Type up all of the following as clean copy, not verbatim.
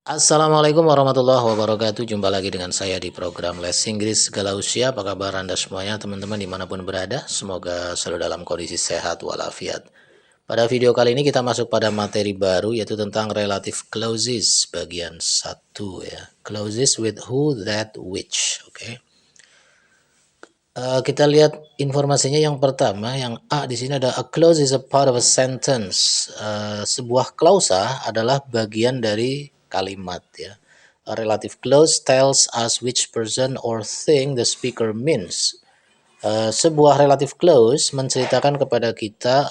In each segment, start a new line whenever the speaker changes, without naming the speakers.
Assalamualaikum warahmatullahi wabarakatuh. Jumpa lagi dengan saya di program Les Inggris Segala Usia. Apa kabar Anda semuanya, teman-teman dimanapun berada? Semoga selalu dalam kondisi sehat walafiat. Pada video kali ini kita masuk pada materi baru, yaitu tentang relative clauses bagian 1 ya. Clauses with who, that, which. Oke. Kita lihat informasinya yang pertama, yang A di sini ada a clause is a part of a sentence. Sebuah klausa adalah bagian dari kalimat ya. A relative clause tells us which person or thing the speaker means. Sebuah relative clause menceritakan kepada kita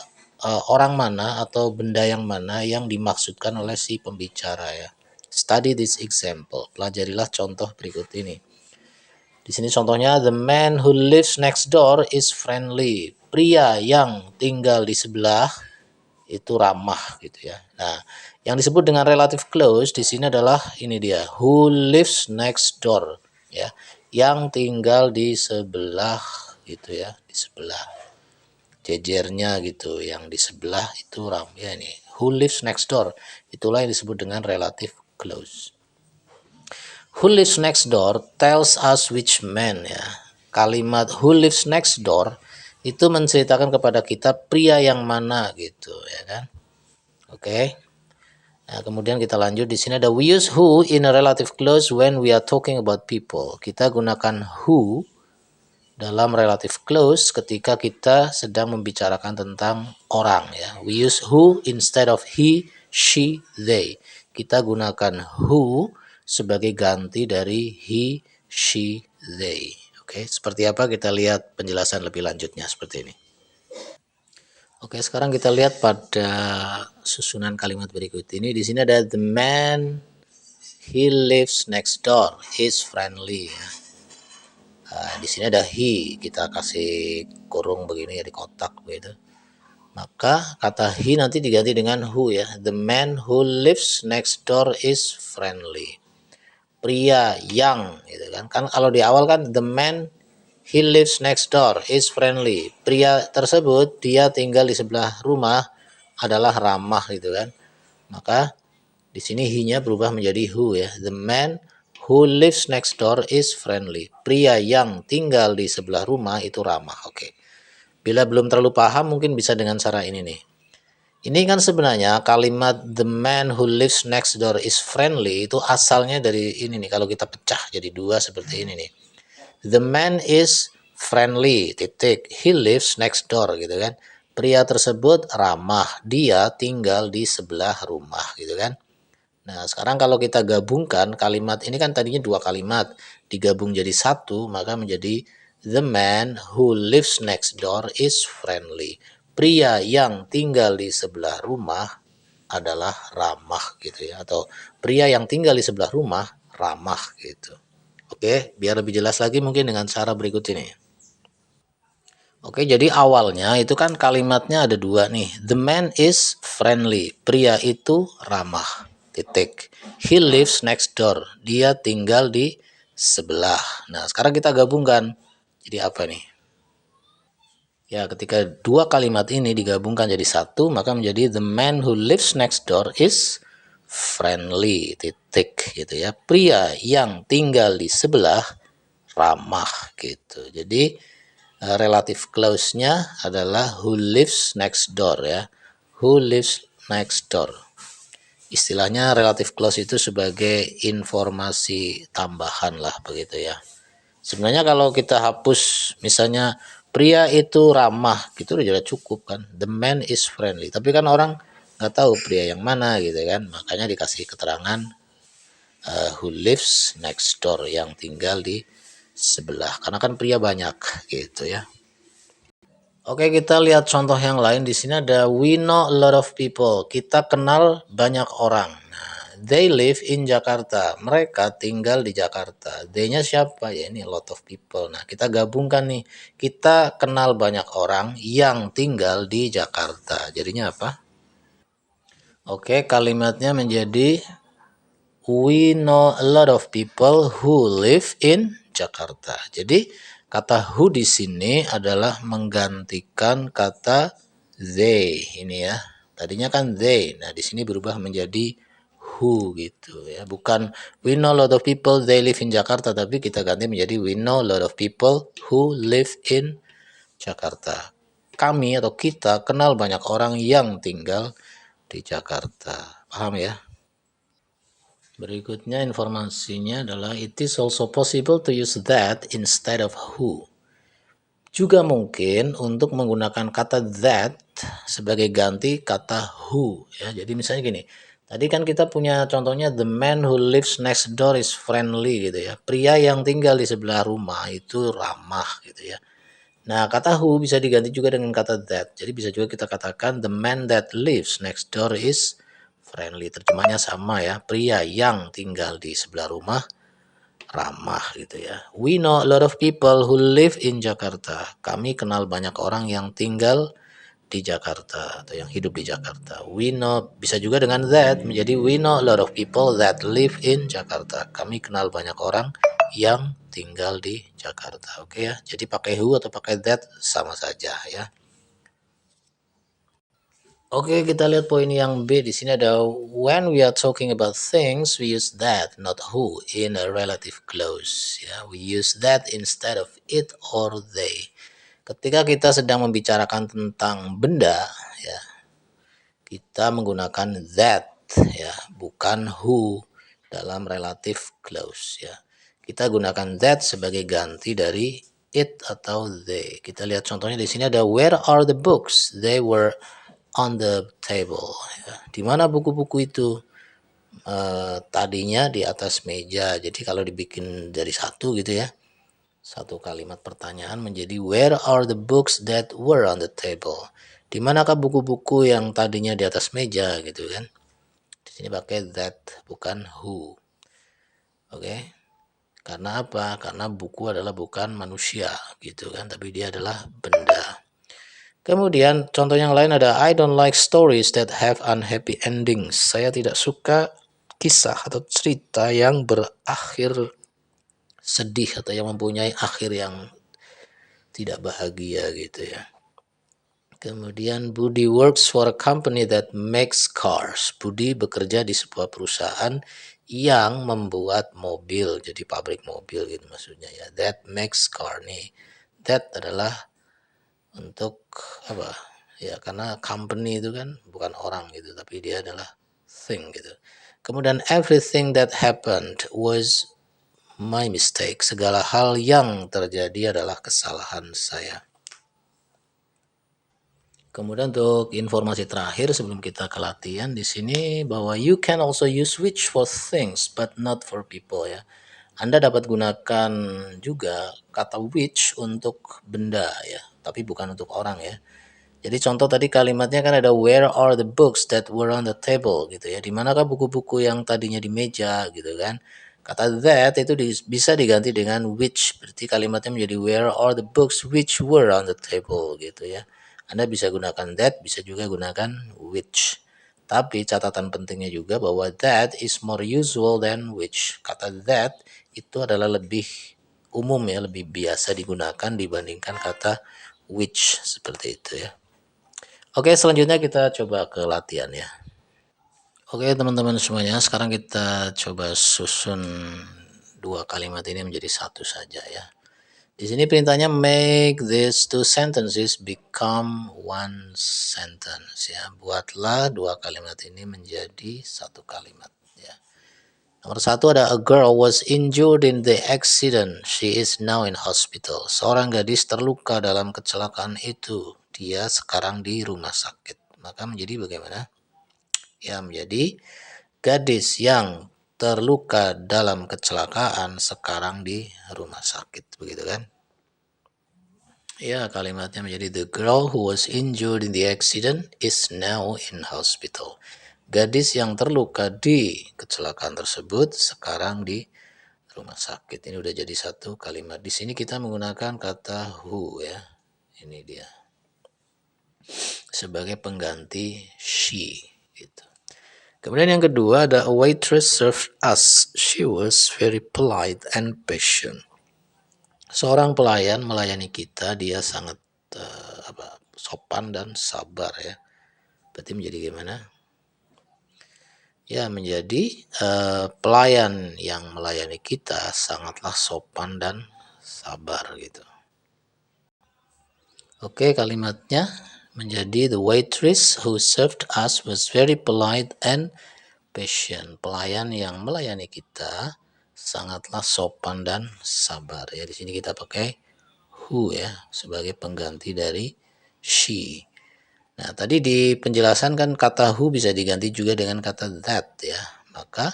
orang mana atau benda yang mana yang dimaksudkan oleh si pembicara ya. Study this example. Pelajarilah contoh berikut ini. Di sini contohnya, the man who lives next door is friendly. Pria yang tinggal di sebelah itu ramah gitu ya. Nah, yang disebut dengan relative clause di sini adalah ini dia, who lives next door ya. Yang tinggal di sebelah gitu ya, di sebelah. Jejernya gitu, yang di sebelah itu ramah ya ini. Who lives next door. Itulah yang disebut dengan relative clause. Who lives next door tells us which man ya. Kalimat who lives next door itu menceritakan kepada kita pria yang mana gitu ya kan. Oke. Nah, kemudian kita lanjut di sini ada we use who in a relative clause when we are talking about people. Kita gunakan who dalam relative clause ketika kita sedang membicarakan tentang orang ya. We use who instead of he, she, they. Kita gunakan who sebagai ganti dari he, she, they. Oke, seperti apa kita lihat penjelasan lebih lanjutnya seperti ini. Oke, sekarang kita lihat pada susunan kalimat berikut ini. Di sini ada the man he lives next door is friendly. Di sini ada he, kita kasih kurung begini ya di kotak begitu. Maka kata he nanti diganti dengan who ya. The man who lives next door is friendly. Pria yang gitu kan. Kan kalau di awal kan the man he lives next door is friendly. Pria tersebut dia tinggal di sebelah rumah adalah ramah gitu kan. Maka di sini he-nya berubah menjadi who ya. The man who lives next door is friendly. Pria yang tinggal di sebelah rumah itu ramah. Oke. Bila belum terlalu paham mungkin bisa dengan cara ini nih. Ini kan sebenarnya kalimat the man who lives next door is friendly itu asalnya dari ini nih. Kalau kita pecah jadi dua seperti ini nih. The man is friendly, titik. He lives next door gitu kan. Pria tersebut ramah. Dia tinggal di sebelah rumah gitu kan. Nah, sekarang kalau kita gabungkan kalimat ini kan tadinya dua kalimat. Digabung jadi satu, maka menjadi the man who lives next door is friendly. Pria yang tinggal di sebelah rumah adalah ramah gitu ya. Atau pria yang tinggal di sebelah rumah ramah gitu. Oke, biar lebih jelas lagi mungkin dengan cara berikut ini. Oke, jadi awalnya itu kan kalimatnya ada dua nih. The man is friendly. Pria itu ramah. Titik. He lives next door. Dia tinggal di sebelah. Nah, sekarang kita gabungkan. Jadi apa nih? Ya, ketika dua kalimat ini digabungkan jadi satu, maka menjadi the man who lives next door is friendly. Titik gitu ya. Pria yang tinggal di sebelah ramah gitu. Jadi relative clause-nya adalah who lives next door ya. Who lives next door. Istilahnya relative clause itu sebagai informasi tambahan lah begitu ya. Sebenarnya kalau kita hapus misalnya pria itu ramah gitu udah cukup kan. The man is friendly. Tapi kan orang nggak tahu pria yang mana gitu kan. Makanya dikasih keterangan who lives next door, yang tinggal di sebelah. Karena kan pria banyak gitu ya. Oke, kita lihat contoh yang lain. Di sini ada we know a lot of people. Kita kenal banyak orang. Nah, they live in Jakarta. Mereka tinggal di Jakarta. They-nya siapa? Ya ini a lot of people. Nah, kita gabungkan nih. Kita kenal banyak orang yang tinggal di Jakarta. Jadinya apa? Oke, kalimatnya menjadi we know a lot of people who live in Jakarta. Jadi kata who di sini adalah menggantikan kata they ini ya. Tadinya kan they. Nah, di sini berubah menjadi who gitu ya. Bukan we know a lot of people they live in Jakarta, tapi kita ganti menjadi we know a lot of people who live in Jakarta. Kami atau kita kenal banyak orang yang tinggal di Jakarta. Paham ya? Berikutnya informasinya adalah it is also possible to use that instead of who. Juga mungkin untuk menggunakan kata that sebagai ganti kata who ya. Jadi misalnya gini, tadi kan kita punya contohnya the man who lives next door is friendly gitu ya. Pria yang tinggal di sebelah rumah itu ramah gitu ya. Nah, kata who bisa diganti juga dengan kata that. Jadi bisa juga kita katakan the man that lives next door is friendly. Terjemahnya sama ya. Pria yang tinggal di sebelah rumah ramah gitu ya. We know a lot of people who live in Jakarta. Kami kenal banyak orang yang tinggal di Jakarta atau yang hidup di Jakarta. We know bisa juga dengan that menjadi we know a lot of people that live in Jakarta. Kami kenal banyak orang yang tinggal di Jakarta. Oke ya. Jadi pakai who atau pakai that sama saja ya. Oke, kita lihat poin yang B. Di sini ada when we are talking about things, we use that, not who, in a relative clause. Ya, we use that instead of it or they. Ketika kita sedang membicarakan tentang benda, ya, kita menggunakan that, ya, bukan who dalam relative clause. Ya, kita gunakan that sebagai ganti dari it atau they. Kita lihat contohnya di sini ada where are the books? They were on the table. Ya. Di mana buku-buku itu? Tadinya di atas meja. Jadi kalau dibikin dari satu gitu ya, satu kalimat pertanyaan menjadi where are the books that were on the table? Di manakah buku-buku yang tadinya di atas meja gitu kan? Di sini pakai that bukan who. Oke. Karena apa? Karena buku adalah bukan manusia gitu kan, tapi dia adalah benda. Kemudian contoh yang lain ada I don't like stories that have unhappy endings. Saya tidak suka kisah atau cerita yang berakhir sedih atau yang mempunyai akhir yang tidak bahagia gitu ya. Kemudian Budi works for a company that makes cars. Budi bekerja di sebuah perusahaan yang membuat mobil, jadi pabrik mobil gitu maksudnya ya. That makes car nih. That adalah untuk apa? Ya karena company itu kan bukan orang gitu, tapi dia adalah thing gitu. Kemudian everything that happened was my mistake. Segala hal yang terjadi adalah kesalahan saya. Kemudian untuk informasi terakhir sebelum kita ke latihan di sini bahwa you can also use which for things but not for people ya. Anda dapat gunakan juga kata which untuk benda ya, tapi bukan untuk orang ya. Jadi contoh tadi kalimatnya kan ada where are the books that were on the table gitu ya. Di manakah buku-buku yang tadinya di meja gitu kan. Kata that itu bisa diganti dengan which. Berarti kalimatnya menjadi where are the books which were on the table gitu ya. Anda bisa gunakan that, bisa juga gunakan which. Tapi catatan pentingnya juga bahwa that is more usual than which. Kata that itu adalah lebih umum ya, lebih biasa digunakan dibandingkan kata which seperti itu ya. Oke, selanjutnya kita coba ke latihan ya. Oke, teman-teman semuanya, sekarang kita coba susun dua kalimat ini menjadi satu saja ya. Di sini perintahnya make these two sentences become one sentence ya. Buatlah dua kalimat ini menjadi satu kalimat ya. Nomor satu ada a girl was injured in the accident. She is now in hospital. Seorang gadis terluka dalam kecelakaan itu. Dia sekarang di rumah sakit. Maka menjadi bagaimana? Ya, menjadi gadis yang terluka dalam kecelakaan sekarang di rumah sakit. Begitu kan? Ya, kalimatnya menjadi the girl who was injured in the accident is now in hospital. Gadis yang terluka di kecelakaan tersebut sekarang di rumah sakit. Ini udah jadi satu kalimat. Di sini kita menggunakan kata who ya. Ini dia. Sebagai pengganti she gitu. Kemudian yang kedua ada a waitress served us. She was very polite and patient. Seorang pelayan melayani kita, dia sangat sopan dan sabar ya. Berarti menjadi gimana? Ya, menjadi pelayan yang melayani kita sangatlah sopan dan sabar gitu. Oke, kalimatnya menjadi the waitress who served us was very polite and patient. Pelayan yang melayani kita sangatlah sopan dan sabar. Ya, di sini kita pakai who ya sebagai pengganti dari she. Nah, tadi di penjelasan kan kata who bisa diganti juga dengan kata that ya. Maka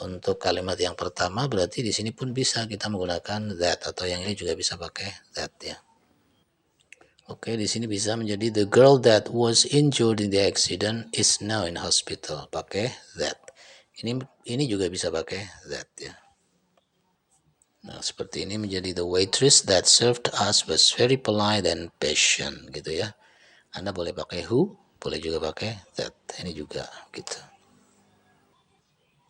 untuk kalimat yang pertama berarti di sini pun bisa kita menggunakan that atau yang ini juga bisa pakai that ya. Oke, di sini bisa menjadi the girl that was injured in the accident is now in hospital. Pakai that. Ini juga bisa pakai that ya. Nah, seperti ini menjadi the waitress that served us was very polite and patient gitu ya. Anda boleh pakai who, boleh juga pakai that. Ini juga gitu.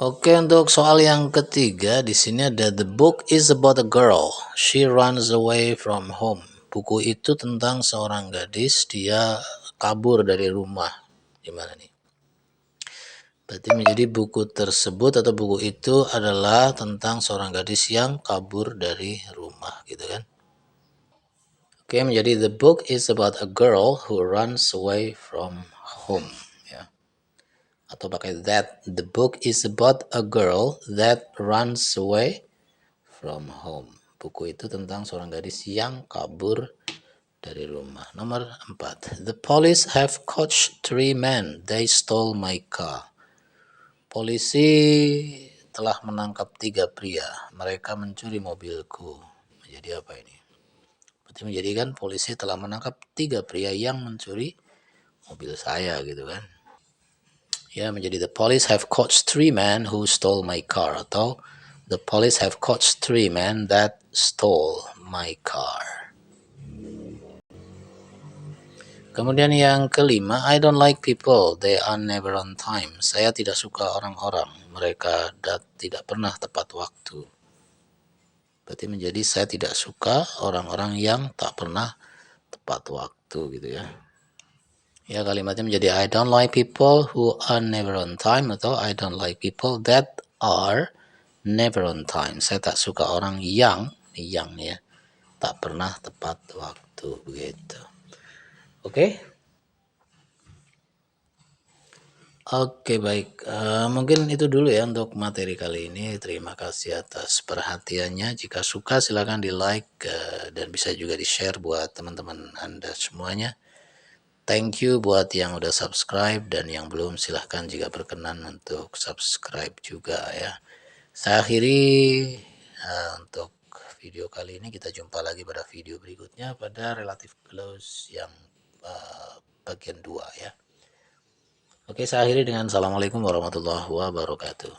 Oke, untuk soal yang ketiga di sini ada the book is about a girl. She runs away from home. Buku itu tentang seorang gadis, dia kabur dari rumah. Gimana nih? Berarti menjadi buku tersebut atau buku itu adalah tentang seorang gadis yang kabur dari rumah, gitu kan? Oke, menjadi the book is about a girl who runs away from home. Ya. Atau pakai that. The book is about a girl that runs away from home. Buku itu tentang seorang gadis yang kabur dari rumah. Nomor 4. The police have caught 3 men. They stole my car. Polisi telah menangkap 3 pria. Mereka mencuri mobilku. Menjadi apa ini? Berarti menjadikan polisi telah menangkap 3 pria yang mencuri mobil saya gitu kan. Ya, menjadi the police have caught 3 men who stole my car atau the police have caught 3 men that stole my car. Kemudian yang kelima, I don't like people, they are never on time. Saya tidak suka orang-orang, mereka tidak pernah tepat waktu. Berarti menjadi saya tidak suka orang-orang yang tak pernah tepat waktu gitu ya. Ya, kalimatnya menjadi I don't like people who are never on time atau I don't like people that are never on time. Saya tak suka orang yang ya tak pernah tepat waktu begitu. Oke. Oke, baik. Mungkin itu dulu ya untuk materi kali ini. Terima kasih atas perhatiannya. Jika suka silakan di like dan bisa juga di share buat teman-teman Anda semuanya. Thank you buat yang udah subscribe dan yang belum silahkan jika berkenan untuk subscribe juga ya. Saya akhiri untuk video kali ini. Kita jumpa lagi pada video berikutnya pada relative close yang bagian 2 ya. Oke, saya akhiri dengan assalamualaikum warahmatullahi wabarakatuh.